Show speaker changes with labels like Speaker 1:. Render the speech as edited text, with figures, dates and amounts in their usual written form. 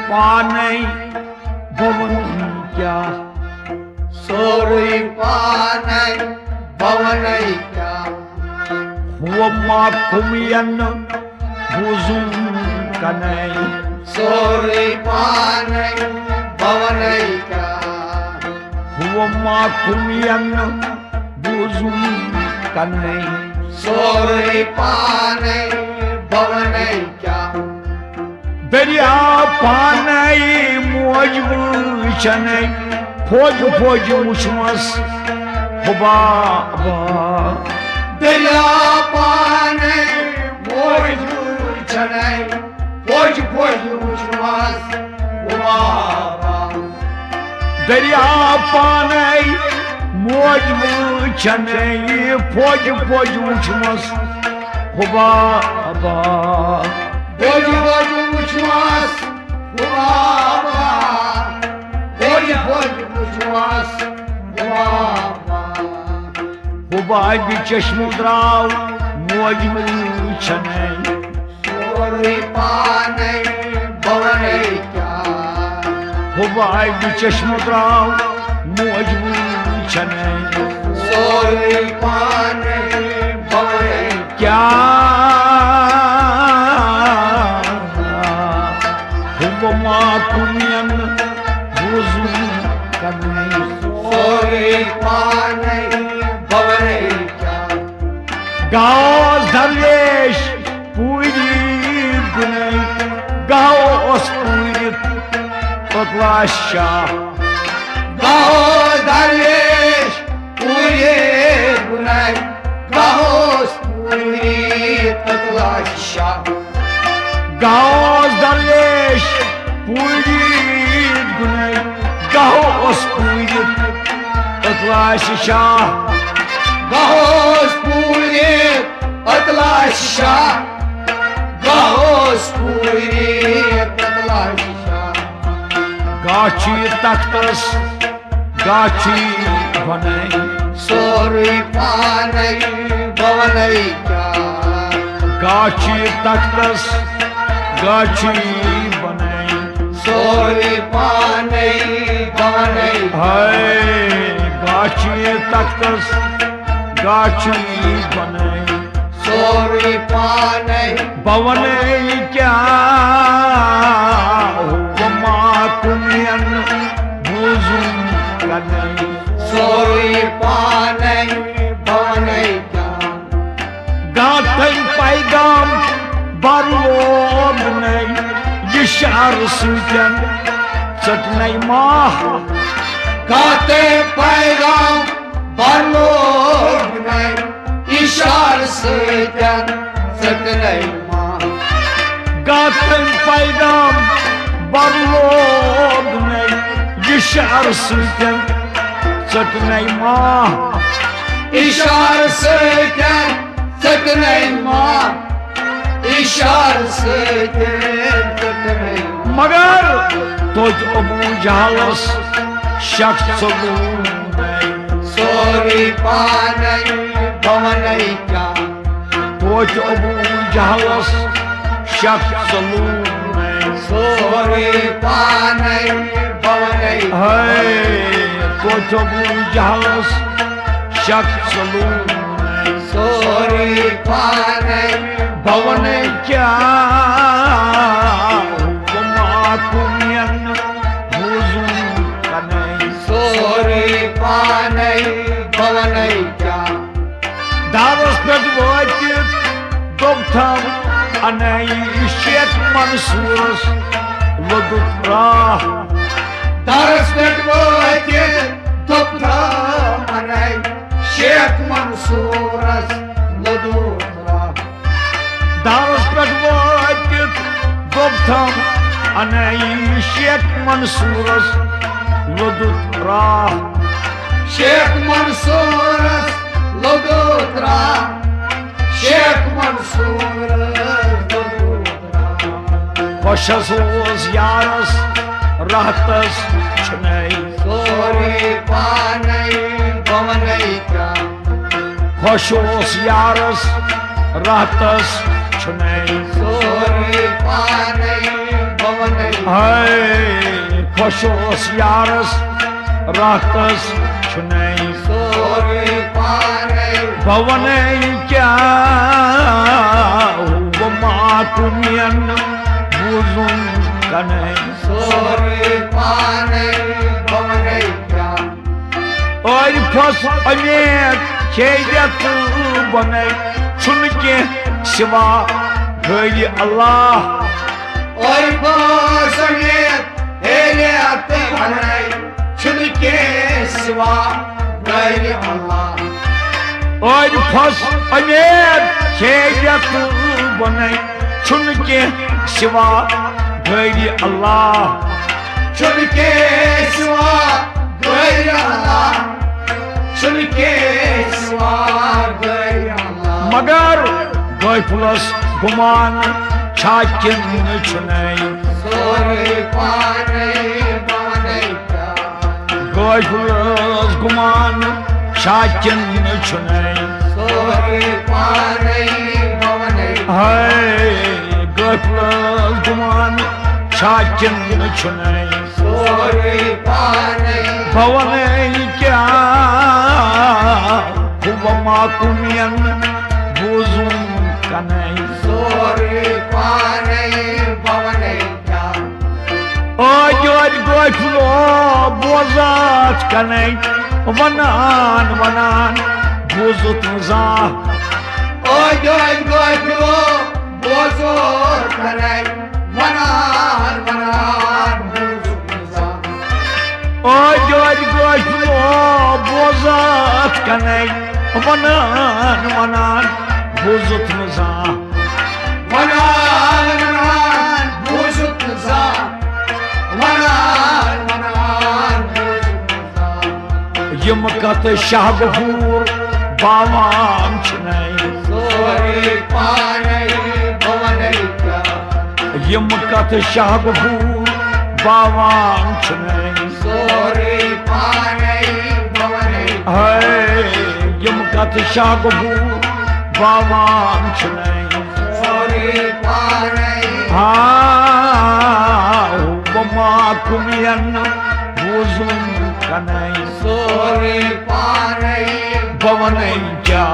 Speaker 1: पाने भवन क्या
Speaker 2: सोरी पाने भवन क्या
Speaker 1: हुआ माँ कुमियन बुजुम कने
Speaker 2: सोरी पाने भवन क्या
Speaker 1: हुआ माँ कुमियन बुजुम कने
Speaker 2: सोरी पाने भवन क्या
Speaker 1: दरिया पाने मौज वुचने फौज फौज वुचमस हुबा
Speaker 2: दरिया पाने मौज वुचने फौज फौज वुचमस हुबा
Speaker 1: दरिया पाने मौज वुचने फौज फौज वुचमस हुबा
Speaker 2: फौज फौज वुचमस हुबा फौज फौज वुचमस
Speaker 1: हुबा भी चश्म द्राव मौज वुचने
Speaker 2: सोरी पाने भवन क्या
Speaker 1: हुबा भी चश्म द्राव मौज वुचने
Speaker 2: सोरी पाने भवन
Speaker 1: क्या हुबा माँ कुमियन बुजुम कने
Speaker 2: सोरी पाने भवन क्या
Speaker 1: गाओ दरवेश पूरी गुने गाओ उस पूरी पतलाशा
Speaker 2: गाओ दरवेश पूरे गुनाह गाओ पूरी तकलाशा
Speaker 1: गाओ दरवेश पूरी गुने गाओ उस पूरी पतलाशा
Speaker 2: गाओ पूरे तकलाशा गाओ पूरी तकलाशा
Speaker 1: गाची तख्तस गाची बने
Speaker 2: सोरी पाने भवन क्या
Speaker 1: गाची तख्तस गाची बने
Speaker 2: सोरी पाने भवन
Speaker 1: हाय गाची तख्तस गाची बने
Speaker 2: सोरी पाने
Speaker 1: भवन क्या हुआ माँ कुमियन बुजुम कने
Speaker 2: सोरी पाने भवन क्या
Speaker 1: गाथन पैगाम बरलोग ने ये शार सूजन चटने माह
Speaker 2: गाते पैगाम बरलोग ने इशार से जन सकने माँ
Speaker 1: गाथन पैगाम बरलोग ने ये शार सूजन चटने माह
Speaker 2: इशार से जन सकने माँ इशार से जन सकने
Speaker 1: मगर तुझ अबू जहलस शख्स
Speaker 2: सोरी पाने भवन क्या
Speaker 1: तुझ अबू जहलस शख्स
Speaker 2: सोरी पाने भवन
Speaker 1: है तुझ अबू जहलस शख्स
Speaker 2: सोरी पाने
Speaker 1: भवन क्या माँ कुमियन बुजुम कने
Speaker 2: सोरी पाने भवन क्या
Speaker 1: दावस पे वातित दोबथम अने शेख मंसूरस लदुत राह
Speaker 2: दरस पेट वातित दोबथम अने शेख मंसूरस लदुत राह
Speaker 1: दावस पे वातित दोबथम अने शेख मंसूरस लदुत राह
Speaker 2: शेख मंसूरस लदुत राह शेख मंसूरस लदुत राह
Speaker 1: खुशस ओस यारस रहतस छने
Speaker 2: सोरी पाने भवन क्या
Speaker 1: खुश ओस यारस रहतस छने
Speaker 2: सोरी पाने भवन
Speaker 1: हाय खुशोस यारस रातस छुनै
Speaker 2: सोरे पाने
Speaker 1: भवने क्या वो मातुमियन बुजुम कनै
Speaker 2: सोरे पाने भवने क्या
Speaker 1: और फस अमेर खेजत बनै छुनके सिवा गैर अल्लाह
Speaker 2: और बसने हेले आते भले छुनके सिवा गैर अल्लाह
Speaker 1: और फस अमेर खेजत बनै छुनके सिवा गैर अल्लाह
Speaker 2: छुनके सिवा गैर अल्लाह छुनके सिवा गैर अल्लाह
Speaker 1: मगर गैफुलस गुमान छाकिन छुनै
Speaker 2: सोरे पाने भवने क्या
Speaker 1: गैफुलस गुमान छाकिन छुनै
Speaker 2: सोरे पाने भवने
Speaker 1: हाय गैफुलस गुमान छाकिन छुनै
Speaker 2: सोरे पाने
Speaker 1: भवने क्या हुआ माकुमियन बुजुम कनै
Speaker 2: सोरे पाने भवने क्या
Speaker 1: Oy goyflo bozat kanay vanan vanan bozut za
Speaker 2: Oy goy bozo kanay vanar buzukza
Speaker 1: Oy goyflo bozat kanay vanan vanan bozut za
Speaker 2: vanar buzukza vanar buzukza
Speaker 1: Yımkat şahgufur bavam çinay
Speaker 2: सोरे पाने भवने क्या
Speaker 1: Yımkat şahgufur bavam çinay
Speaker 2: सोरे पाने भवने
Speaker 1: Hey yımkat şahgufur bavam çinay
Speaker 2: सोरे पाने
Speaker 1: Ha bama kumiyan buzum kanay
Speaker 2: सोरे पाने
Speaker 1: Bavanay kya